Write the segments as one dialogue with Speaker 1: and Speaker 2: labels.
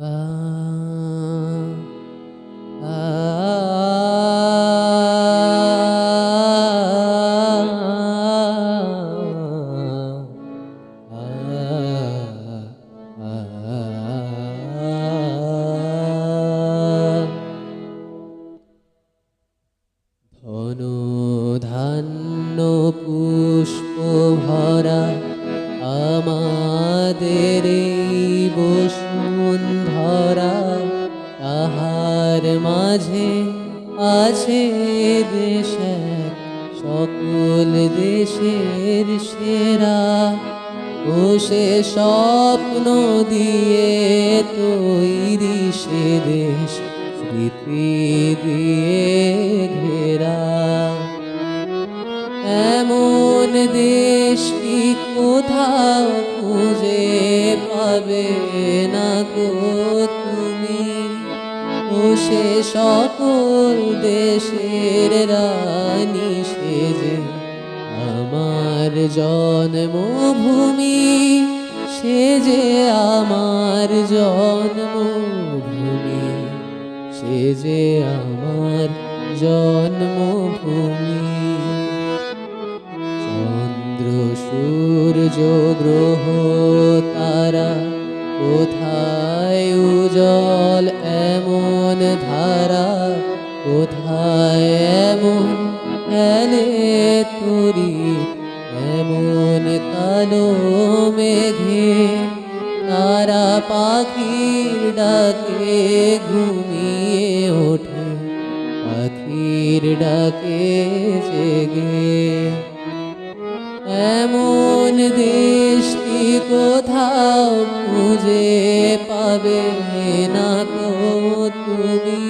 Speaker 1: আ আ ধন ধান্য পুষ্প ভরা আমাদের এই বসুন্ধরা, তাহার মাঝে আছে দেশ এক, সকল দেশের সেরা। ও সে স্বপ্ন দিয়ে তৈরি সে দেশ, স্মৃতি দিয়ে ঘেরা। এমন দেশ কি কোথাও খুঁজে পাবে না গো তুমি। ও সে সকল দেশের রানী সেজে আমার জন্মভূমি, সে যে আমার জন্মভূমি, সে যে আমার জন্মভূমি। চন্দ্র সূর্য গ্রহ তারা কোথায় উজ্জ্বল এমন ধারা, কোথায় এমন ফেলে তরি এমন কালো মেঘে। তারা পাখির ডাকে ঘুমিয়ে ওঠে, পাখির ডাকে জেগে। এমন দেশ কি কোথাও খুঁজে পাবে না তো তুমি।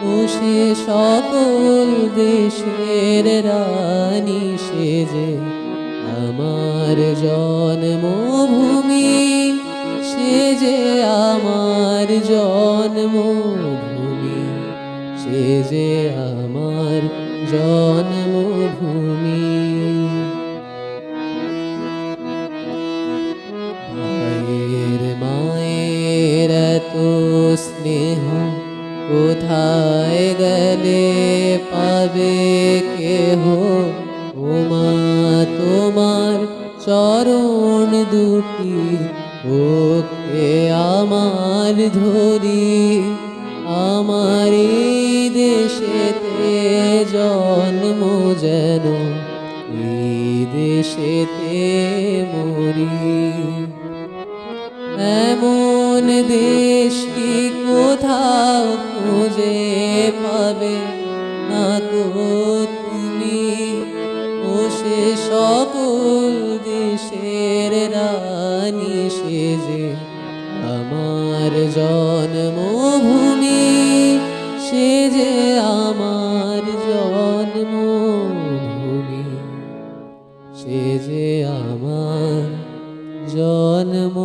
Speaker 1: ও সে সকল দেশের রানী সেজে আমার জন্মভূমি, সে যে আমার জন্মভূমি, সে যে আমার জন্মভূমি। ভাইয়ের মায়ের এত স্নেহ কোথায় গেলে পাবে কেহ। ও মা তোমার চরণ দুটি ওকে আমার ধরি, আমার এই দেশেতে জন্ম যেন এই দেশেতে মরি। এমন দেশ কি কোথাও খুঁজে পাবে না গো তুমি। ও সে সকল দেশের রানী সেজে আমার জন্মভূমি, সে যে আমার জন্মভূমি, সে যে আমার জন্ম